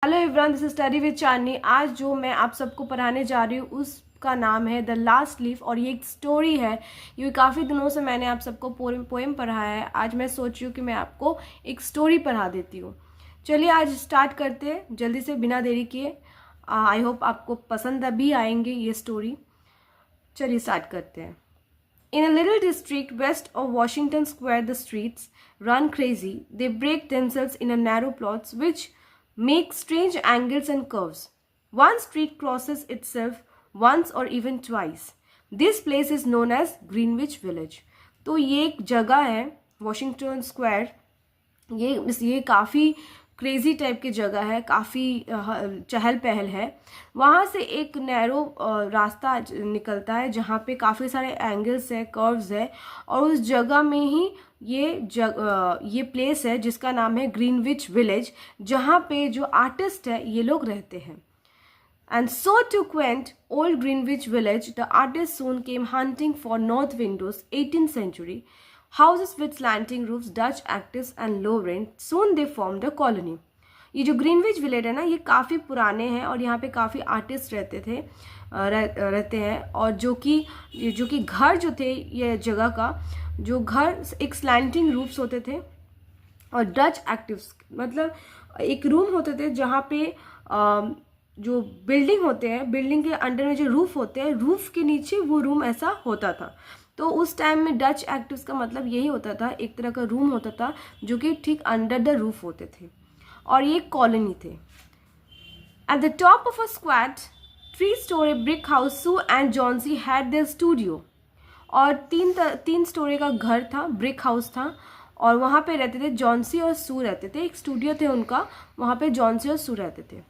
Hello everyone, this is study with Chandni. आज जो मैं आप सबको पढ़ाने जा रही हूँ उसका नाम है द लास्ट लीफ और ये एक स्टोरी है। ये काफ़ी दिनों से मैंने आप सबको पोएम पढ़ाया है। आज मैं सोच रही हूँ कि मैं आपको एक स्टोरी पढ़ा देती हूँ। चलिए आज स्टार्ट करते हैं जल्दी से बिना देरी किए। आई होप आपको पसंद भी आएंगे ये स्टोरी। चलिए स्टार्ट करते हैं। In a little district west of Washington Square, the streets run crazy. They break themselves in a narrow plots which make strange angles and curves. One street crosses itself once or even twice. This place is known as Greenwich Village. तो ये एक जगह है Washington square. ये काफ़ी crazy type की जगह है, काफ़ी चहल पहल है। वहाँ से एक नैरो रास्ता निकलता है जहाँ पे काफ़ी सारे एंगल्स है, कर्व्स है और उस जगह में ही ये प्लेस है जिसका नाम है ग्रीनविच विलेज, जहाँ पे जो आर्टिस्ट है ये लोग रहते हैं। And so to quaint old Greenwich Village, the artists soon came hunting for north windows, 18th century. Houses with slanting roofs, Dutch actors and low rent. Soon they formed a colony. ये जो Greenwich village है ना, ये काफ़ी पुराने हैं और यहाँ पे काफ़ी आर्टिस्ट रहते हैं और जो कि घर जो थे, ये जगह का जो घर एक स्लैंटिंग रूफ्स होते थे और डच एक्टिव्स मतलब एक रूम होते थे जहाँ पे जो बिल्डिंग होते हैं, बिल्डिंग के अंडर में जो रूफ होते हैं, रूफ के नीचे वो रूम ऐसा होता था। तो उस टाइम में डच एक्टिव्स का मतलब यही होता था, एक तरह का रूम होता था जो कि ठीक अंडर द रूफ होते थे और ये कॉलोनी थे। At the top of a squat 3-story brick house, Sue and Johnsy had their studio. और तीन स्टोरी का घर था, ब्रिक हाउस था और वहाँ पे रहते थे जॉन्सी और सू रहते थे। एक स्टूडियो थे उनका, वहाँ पे जॉन्सी और सू रहते थे।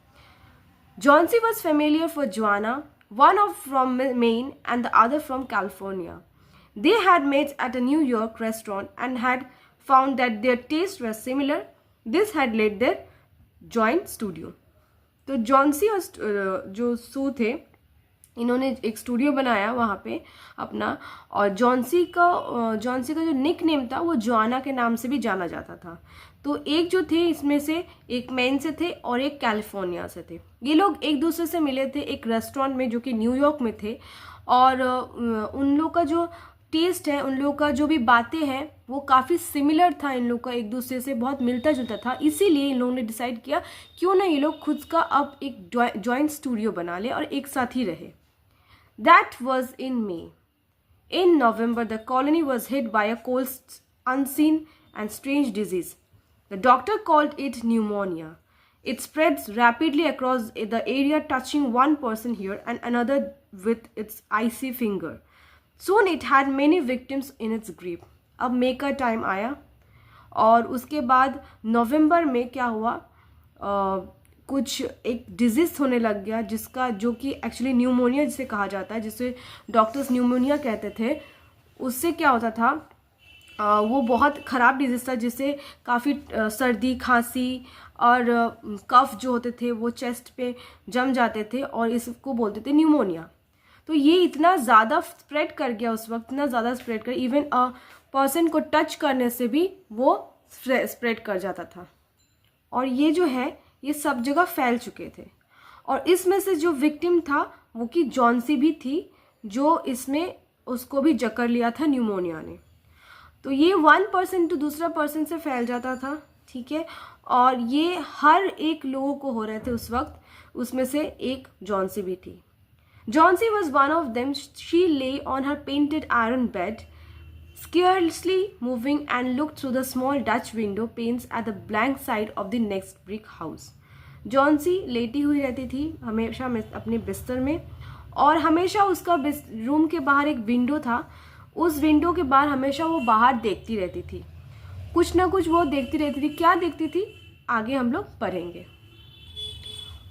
Johnsy was familiar for Joanna, one from Maine and the other from California. They had met at a New York restaurant and had found that their tastes were similar. This had led their joint studio. तो Johnsy और जो सू थे, इन्होंने एक studio बनाया वहाँ पे अपना। और जॉन्सी का जो निक नेम था वो जोआना के नाम से भी जाना जाता था। तो एक जो थे इसमें से एक मेन से थे और एक कैलिफोर्निया से थे। ये लोग एक दूसरे से मिले थे एक रेस्टोरेंट में जो कि न्यूयॉर्क में थे और उन लोग का जो टेस्ट है, उन लोग का जो भी बातें हैं वो काफ़ी सिमिलर था, इन लोग का एक दूसरे से बहुत मिलता जुलता था। इसीलिए इन लोगों ने डिसाइड किया क्यों ना ये लोग खुद का अब एक जॉइंट स्टूडियो बना ले और एक साथ ही रहे। That was in May. In November, the colony was hit by a cold, unseen and strange disease. The doctor called it pneumonia. It spreads rapidly across the area, touching one person here and another with its icy finger. Soon it had many victims in its grip. अब May का time आया और उसके बाद नवंबर में क्या हुआ, कुछ एक डिजीज़ होने लग गया जिसका जो कि एक्चुअली न्यूमोनिया जिसे कहा जाता है, जिसे डॉक्टर्स न्यूमोनिया कहते थे। उससे क्या होता था, वो बहुत ख़राब डिजीज़ था जिससे काफ़ी सर्दी, खांसी और कफ जो होते थे वो चेस्ट पे जम जाते थे और इसको बोलते थे न्यूमोनिया। तो ये इतना ज़्यादा स्प्रेड कर गया उस वक्त, इतना ज़्यादा स्प्रेड कर, इवन अ पर्सन को टच करने से भी वो स्प्रेड कर जाता था। और ये जो है ये सब जगह फैल चुके थे और इसमें से जो विक्टिम था वो कि जॉन्सी भी थी, जो इसमें उसको भी जकड़ लिया था न्यूमोनिया ने। तो ये 1% टू दूसरा पर्सन से फैल जाता था, ठीक है। और ये हर एक लोगों को हो रहे थे उस वक्त, उसमें से एक जॉन्सी भी थी। Johnsy was one of them. She ले on her painted iron bed, scarcely moving, and looked through the small Dutch window panes at the blank side of the next brick house. Johnsy लेटी हुई रहती थी हमेशा अपने बिस्तर में और हमेशा उसका रूम के बाहर एक विंडो था। उस विंडो के बाहर हमेशा वो बाहर देखती रहती थी, कुछ ना कुछ वो देखती रहती थी। क्या देखती थी आगे हम लोग पढ़ेंगे।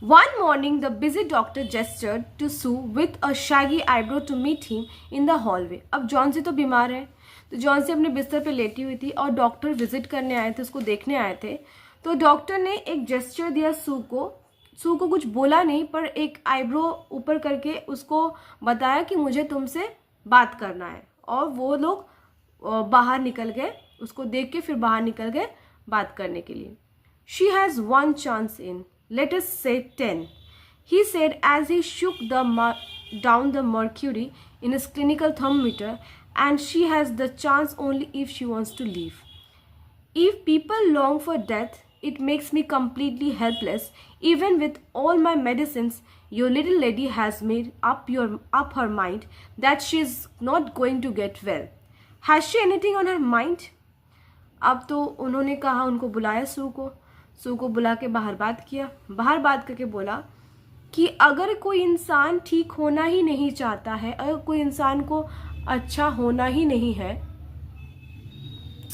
One morning, the busy doctor gestured to Sue with a shaggy eyebrow to meet him in the hallway. अब जॉन्सी तो बीमार है, तो जॉन्सी अपने बिस्तर पे लेटी हुई थी और डॉक्टर विजिट करने आए थे, उसको देखने आए थे। तो डॉक्टर ने एक जेस्चर दिया सू को कुछ बोला नहीं, पर एक आईब्रो ऊपर करके उसको बताया कि मुझे तुमसे बात करना है। और वो लोग बाहर निकल गए, उसको देख के फिर बाहर निकल गए बात करने के लिए। She has one chance in, Let us say 10, he said as he shook down the mercury in his clinical thermometer, and she has the chance only if she wants to live. If people long for death, it makes me completely helpless. Even with all my medicines, your little lady has made up her mind that she is not going to get well. Has she anything on her mind? अब तो उन्होंने कहा, उनको बुलाया सू को बुला के बाहर बात करके बोला कि अगर कोई इंसान ठीक होना ही नहीं चाहता है, अगर कोई इंसान को अच्छा होना ही नहीं है,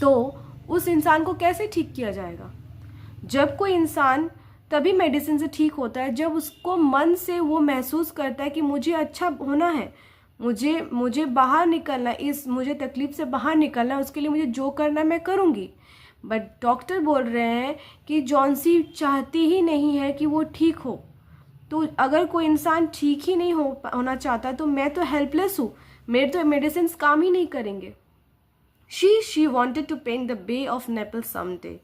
तो उस इंसान को कैसे ठीक किया जाएगा? जब कोई इंसान तभी मेडिसिन से ठीक होता है जब उसको मन से वो महसूस करता है कि मुझे अच्छा होना है, मुझे बाहर निकलना है, मुझे तकलीफ से बाहर निकलना है, उसके लिए मुझे जो करना है मैं करूँगी। बट डॉक्टर बोल रहे हैं कि जॉन्सी चाहती ही नहीं है कि वो ठीक हो। तो अगर कोई इंसान ठीक ही नहीं होना चाहता तो मैं तो हेल्पलेस हूँ, मेरे तो मेडिसिन काम ही नहीं करेंगे। She wanted to paint the Bay of Naples someday,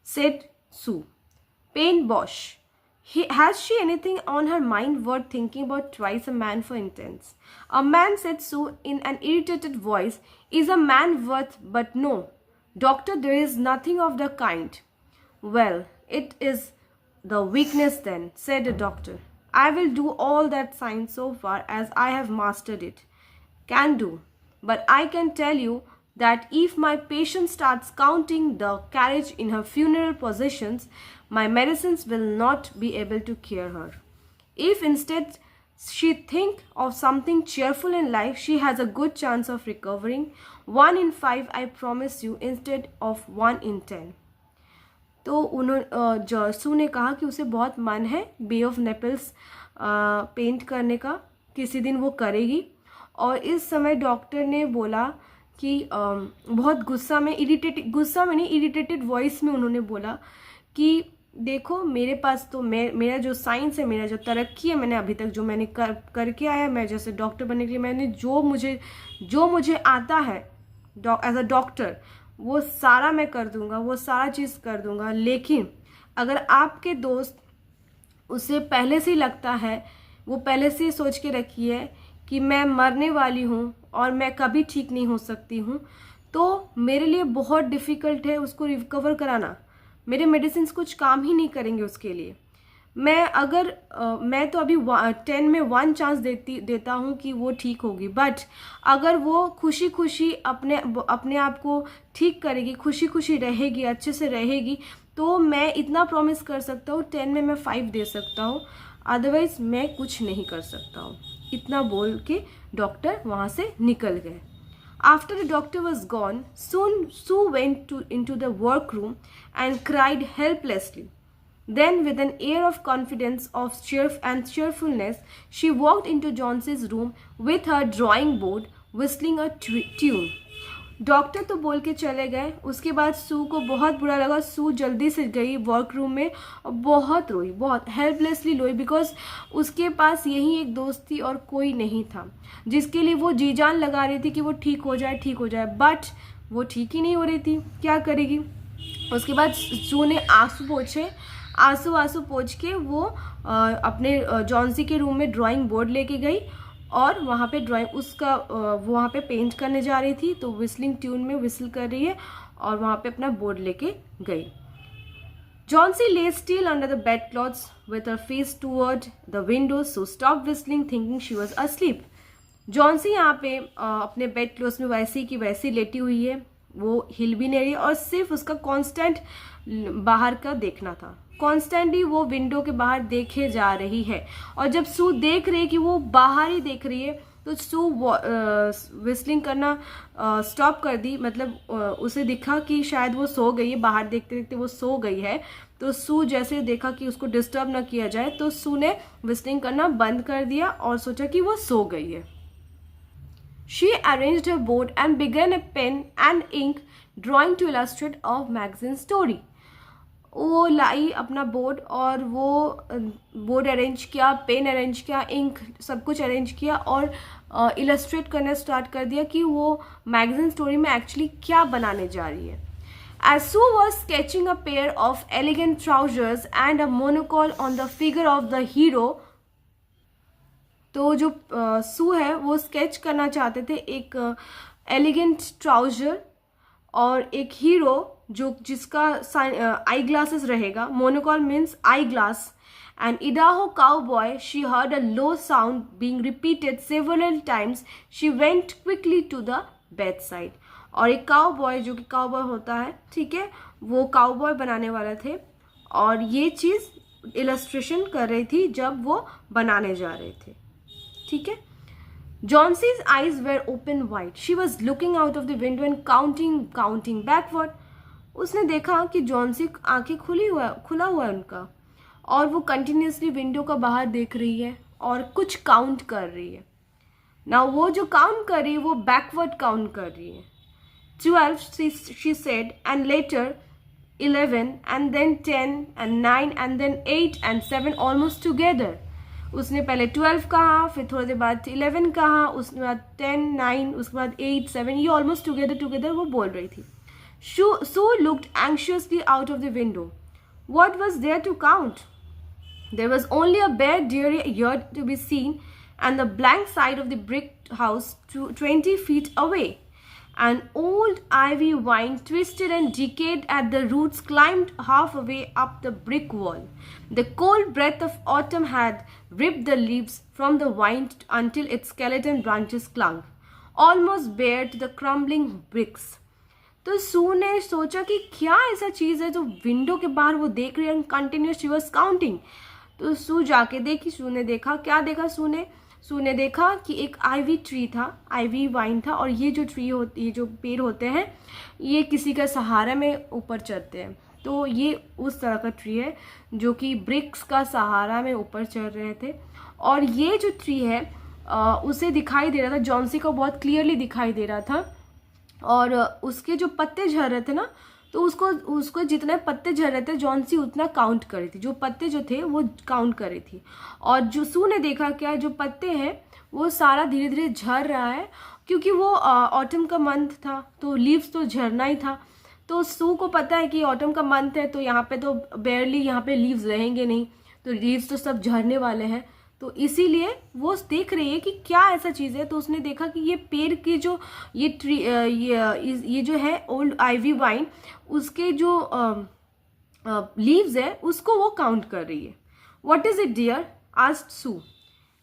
said Sue. Paint bosh. Has she anything on her mind worth thinking about twice a man for intents? A man, said Sue in an irritated voice, is a man worth, but no. Doctor, there is nothing of the kind. Well, it is the weakness then, said the doctor. I will do all that science so far as I have mastered it. Can do. But I can tell you that if my patient starts counting the carriage in her funeral processions, my medicines will not be able to cure her. If instead she think of something cheerful in life, she has a good chance of recovering. 1 in 5, I promise you, instead of 1 in 10. तो जॉसू ने कहा कि उसे बहुत मन है बे of Naples paint करने का, किसी दिन वो करेगी। और इस समय डॉक्टर ने बोला कि बहुत गुस्सा में नहीं, इरिटेटेड वॉइस में उन्होंने बोला कि देखो मेरे पास तो मेरा जो साइंस है, मेरा जो तरक्की है, मैंने अभी तक जो मैंने करके आया, मैं जैसे डॉक्टर बनने के लिए मैंने जो मुझे आता है एज अ डॉक्टर, वो सारा मैं कर दूंगा, वो सारा चीज़ कर दूंगा। लेकिन अगर आपके दोस्त उसे पहले से ही लगता है, वो पहले से ही सोच के रखी है कि मैं मरने वाली हूँ और मैं कभी ठीक नहीं हो सकती हूँ, तो मेरे लिए बहुत डिफ़िकल्ट है उसको रिकवर कराना। मेरे मेडिसिन कुछ काम ही नहीं करेंगे उसके लिए। मैं तो अभी 10 में 1 चांस देता हूँ कि वो ठीक होगी, बट अगर वो खुशी खुशी अपने आप को ठीक करेगी, खुशी खुशी रहेगी, अच्छे से रहेगी, तो मैं इतना प्रॉमिस कर सकता हूँ 10 में मैं 5 दे सकता हूँ, अदरवाइज मैं कुछ नहीं कर सकता हूँ। इतना बोल के डॉक्टर वहाँ से निकल गए। After the doctor was gone, soon Sue went into the workroom and cried helplessly. Then, with an air of confidence and cheerfulness, she walked into Johnson's room with her drawing board, whistling a tune. Doctor तो बोल के चले गए। उसके बाद सू को बहुत बुरा लगा। सू जल्दी से गई वर्क रूम में और बहुत रोई, बहुत हेल्पलेसली रोई, बिकॉज उसके पास यही एक दोस्त थी और कोई नहीं था जिसके लिए वो जी जान लगा रही थी कि वो ठीक हो जाए, बट वो ठीक ही नहीं हो रही थी। क्या करेगी? उसके बाद सू ने आंसू पोंछ के वो अपने जॉन्सी के रूम में ड्राइंग बोर्ड लेके गई और वहाँ पे वो वहाँ पे पेंट करने जा रही थी, तो विस्लिंग ट्यून में विस्ल कर रही है और वहाँ पे अपना बोर्ड लेके गई। Johnsy lay still under the bedclothes with her face toward the window, so stopped whistling, thinking she was asleep. Johnsy यहाँ पे अपने बेड क्लोथ में वैसी की वैसी लेटी हुई है, वो हिल भी नहीं रही और सिर्फ उसका कांस्टेंट बाहर का देखना था। कॉन्स्टेंटली वो विंडो के बाहर देखे जा रही है और जब सू देख रही है कि वो बाहर ही देख रही है तो सू विस्लिंग करना स्टॉप कर दी। मतलब उसे दिखा कि शायद वो सो गई है, बाहर देखते देखते वो सो गई है, तो सू जैसे देखा कि उसको डिस्टर्ब ना किया जाए तो सू ने विस्लिंग करना बंद कर दिया और सोचा कि वो सो गई है। She arranged her board and began a pen and ink drawing to illustrate a magazine story. वो लाई अपना बोर्ड और वो बोर्ड अरेंज किया, पेन अरेंज किया, इंक सब कुछ अरेंज किया और इलस्ट्रेट करना स्टार्ट कर दिया कि वो मैगजीन स्टोरी में एक्चुअली क्या बनाने जा रही है। As Sue was sketching a pair of elegant trousers and a monocle on the figure of the hero, तो जो सू है वो स्केच करना चाहते थे एक एलिगेंट ट्राउजर और एक हीरो जो जिसका आई ग्लासेस रहेगा. Monocle means eye glass. An Idaho cowboy, she heard a low sound being repeated several times. She went quickly to the bedside. और एक काउबॉय जो कि काउबॉय होता है, ठीक है, वो काउबॉय बनाने वाले थे और ये चीज़ इलस्ट्रेशन कर रही थी जब वो बनाने जा रहे थे. ठीक है. Johnson's eyes were open wide. She was looking out of the window and counting backward. उसने देखा कि जॉन्सी आंखें खुला हुआ है उनका और वो कंटिन्यूसली विंडो का बाहर देख रही है और कुछ काउंट कर रही है. ना वो जो काउंट कर रही है वो बैकवर्ड काउंट कर रही है. 12 she said, and later 11 and then 10 and 9 and then 8 and 7 almost together. उसने पहले 12 कहा, फिर थोड़ी देर बाद 11 कहा, उसके बाद 10, 9, उसके बाद 8, 7, ये ऑलमोस्ट टुगेदर वो बोल रही थी. Sue looked anxiously out of the window. What was there to count? There was only a bare dairy yard to be seen and the blank side of the brick house 20 feet away. An old ivy vine, twisted and decayed at the roots, climbed halfway up the brick wall. The cold breath of autumn had ripped the leaves from the vine until its skeleton branches clung, almost bare to the crumbling bricks. तो सू ने सोचा कि क्या ऐसा चीज़ है जो window के बाहर वो देख रही है. Continuous she was counting. तो सू जाके देखी. सू ने देखा, क्या देखा सू ने देखा कि एक आइवी ट्री था, आइवी वाइन था. और ये जो ट्री होती है, जो पेड़ होते हैं, ये किसी का सहारा में ऊपर चढ़ते हैं. तो ये उस तरह का ट्री है जो कि ब्रिक्स का सहारा में ऊपर चढ़ रहे थे. और ये जो ट्री है उसे दिखाई दे रहा था, जॉन्सी को बहुत क्लियरली दिखाई दे रहा था. और उसके जो पत्ते झड़ रहे थे ना, तो उसको जितने पत्ते झड़ रहे थे जॉन्सी उतना काउंट कर रही थी. जो पत्ते जो थे वो काउंट कर रही थी. और जो सू ने देखा क्या, जो पत्ते हैं वो सारा धीरे धीरे झड़ रहा है क्योंकि वो ऑटम का मंथ था तो लीव्स तो झड़ना ही था. तो सू को पता है कि ऑटम का मंथ है तो यहाँ पे तो बेयरली यहाँ पे लीव्स रहेंगे नहीं, तो लीव्स तो सब झड़ने वाले हैं. तो इसीलिए वो देख रही है कि क्या ऐसा चीज़ है. तो उसने देखा कि ये पेड़ की जो ये ट्री ये जो है ओल्ड आइवी वाइन, उसके जो लीव्स है उसको वो काउंट कर रही है. What is it dear, asked Sue.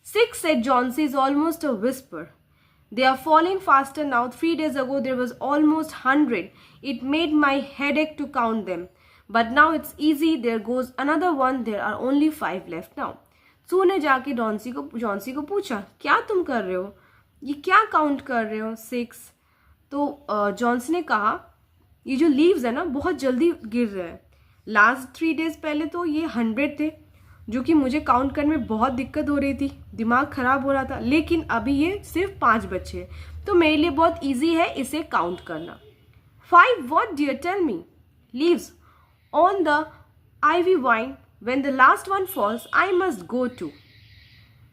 6 said Johnsy, is almost a whisper. They are falling faster now. 3 days ago there was almost 100. It made my headache to count them. But now it's easy. There goes another one. There are only 5 left now. सू ने जाके Johnsy को पूछा, क्या तुम कर रहे हो, ये क्या काउंट कर रहे हो 6. तो जॉन्सी ने कहा, ये जो लीव्स है ना बहुत जल्दी गिर रहे हैं. लास्ट 3 डेज पहले तो ये 100 थे जो कि मुझे काउंट करने में बहुत दिक्कत हो रही थी, दिमाग खराब हो रहा था. लेकिन अभी ये सिर्फ 5 बचे हैं तो मेरे लिए बहुत ईजी है इसे काउंट करना. 5 what dear, tell me. Leaves on the ivy vine. When the last one falls, I must go too.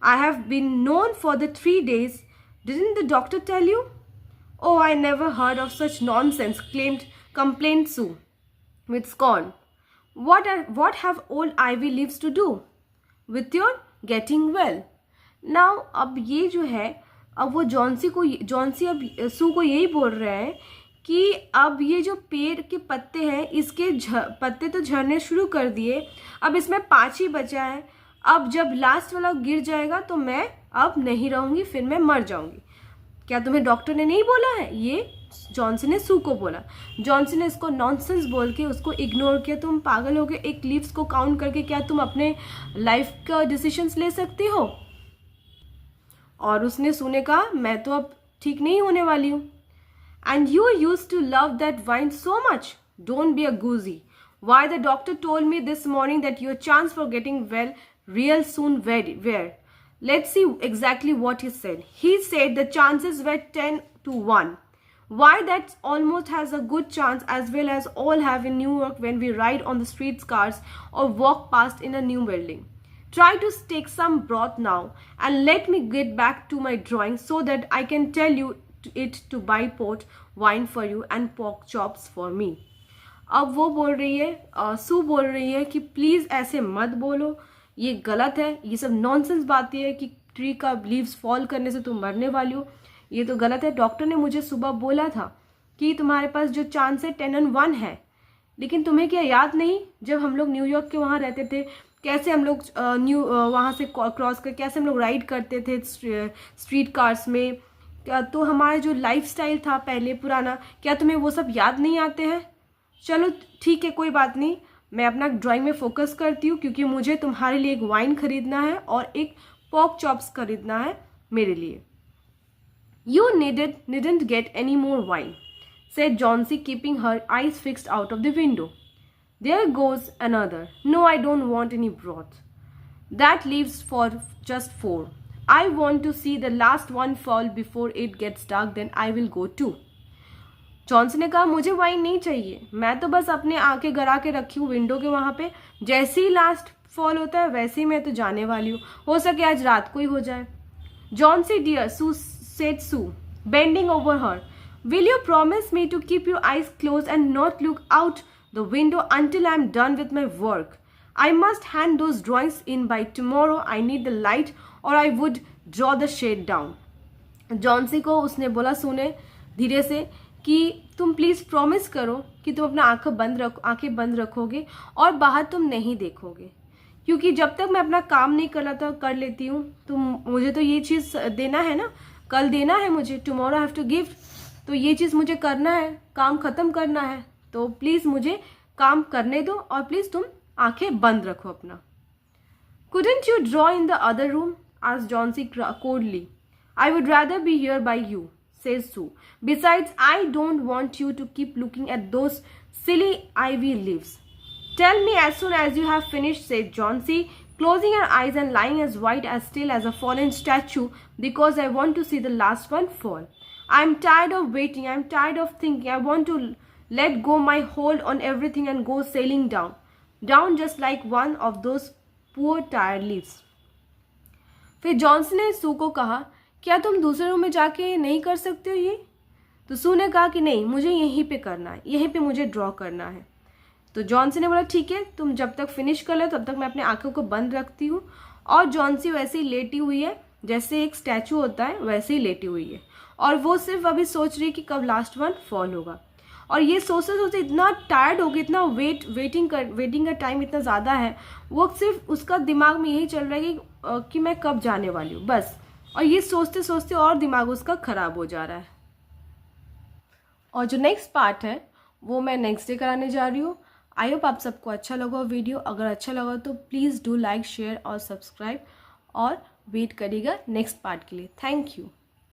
I have been known for the 3 days. Didn't the doctor tell you? Oh, I never heard of such nonsense, complained Sue with scorn. What have old ivy leaves to do with your getting well? Now, अब ये जो है, अब वो Johnsy अब सू को यही बोल रहे हैं कि अब ये जो पेड़ के पत्ते हैं इसके पत्ते तो झड़ने शुरू कर दिए, अब इसमें 5 ही बचा है. अब जब लास्ट वाला गिर जाएगा तो मैं अब नहीं रहूँगी, फिर मैं मर जाऊँगी. क्या तुम्हें डॉक्टर ने नहीं बोला है? ये जॉन्सन ने सू को बोला. जॉन्सन ने इसको नॉनसेंस बोल के उसको इग्नोर किया. तुम पागल हो गए, एक लीव्स को काउंट करके क्या तुम अपने लाइफ का डिसीजंस ले सकती हो? और उसने सू ने कहा, मैं तो अब ठीक नहीं होने वाली हूँ. And you used to love that wine so much. Don't be a goosey. Why, the doctor told me this morning that your chance for getting well real soon were. Let's see exactly what he said. He said the chances were 10 to 1. Why, that almost has a good chance as well as all have in New York when we ride on the streetcars or walk past in a new building. Try to take some broth now and let me get back to my drawing so that I can tell you it to buy port wine for you and pork chops for me. अब वो बोल रही है, सू बोल रही है कि please ऐसे मत बोलो, ये गलत है, ये सब नॉनसेंस बातें है कि ट्री का लीव्स फॉल करने से तुम मरने वाली हो, ये तो गलत है। डॉक्टर ने मुझे सुबह बोला था कि तुम्हारे पास जो चांस है 10/1 है, लेकिन तुम्हें क्या याद नहीं जब हम लोग न्यूयॉर्क के वहाँ रहते थे, कैसे हम लोग वहाँ से क्रॉस कर कैसे हम लोग राइड करते थे स्ट्रीट कार्स में, क्या तो हमारा जो लाइफस्टाइल था पहले पुराना, क्या तुम्हें वो सब याद नहीं आते हैं? चलो ठीक है, कोई बात नहीं, मैं अपना ड्राइंग में फोकस करती हूँ, क्योंकि मुझे तुम्हारे लिए एक वाइन खरीदना है और एक पॉर्क चॉप्स खरीदना है मेरे लिए। You needn't get any more wine, said Johnsy, keeping her eyes fixed out of the window. There goes another. No, I don't want any broth. That leaves for just 4. I want to see the last one fall before it gets dark, then I will go too. Johnsy ने कहा, मुझे wine नहीं चाहिए, मैं तो बस अपने आंखें गरा के रखी हूँ विंडो के वहाँ पे, जैसे ही लास्ट फॉल होता है वैसे ही मैं तो जाने वाली हूँ, हो सके आज रात को ही हो जाए। Johnsy dear, said Sue, bending over her, will you promise me to keep your eyes closed and not look out the window until I am done with my work? I must hand those drawings in by tomorrow. I need the light or I would draw the shade down. Johnsy को उसने बोला, सुने धीरे से, कि तुम please promise करो कि तुम अपना आंखें बंद रखोगे और बाहर तुम नहीं देखोगे, क्योंकि जब तक मैं अपना काम नहीं कर लेती हूँ तो मुझे तो ये चीज़ देना है ना, कल देना है मुझे, टुमारो हैव टू गिव, तो ये चीज़ मुझे करना है, काम ख़त्म करना है, तो प्लीज़ मुझे काम करने दो और प्लीज़ तुम आंखें बंद रखो अपना। Couldn't you draw in the other room? asked Johnsy coldly. I would rather be here by you, says Sue. Besides, I don't want you to keep looking at those silly ivy leaves. Tell me as soon as you have finished, said Johnsy, closing her eyes and lying as white as still as a fallen statue, because I want to see the last one fall. I'm tired of waiting. I'm tired of thinking. I want to let go my hold on everything and go sailing down. Down just like one of those poor tired leaves. फिर Johnson ने सू को कहा, क्या तुम दूसरे room में जाके नहीं कर सकते हो ये? तो सू ने कहा कि नहीं, मुझे यहीं पे करना है, यहीं पे मुझे ड्रॉ करना है। तो जॉनसी ने बोला, ठीक है, तुम जब तक फिनिश कर लो तब तक मैं अपने आंखों को बंद रखती हूँ। और जॉनसी वैसे ही लेटी हुई है, जैसे एक स्टैचू होता है वैसे ही लेटी हुई है, और वो सिर्फ अभी सोच रही है कि कब लास्ट वन फॉल होगा। और ये सोचते सोचते इतना टायर्ड हो गई, इतना वेटिंग का टाइम इतना ज़्यादा है, वो सिर्फ उसका दिमाग में यही चल रहा है कि मैं कब जाने वाली हूँ, बस। और ये सोचते सोचते और दिमाग उसका ख़राब हो जा रहा है। और जो नेक्स्ट पार्ट है वो मैं नेक्स्ट डे कराने जा रही हूँ। आई होप आप सबको अच्छा लगा वीडियो। अगर अच्छा लगा तो प्लीज़ डू लाइक, शेयर और सब्सक्राइब, और वेट करिएगा नेक्स्ट पार्ट के लिए। Thank you.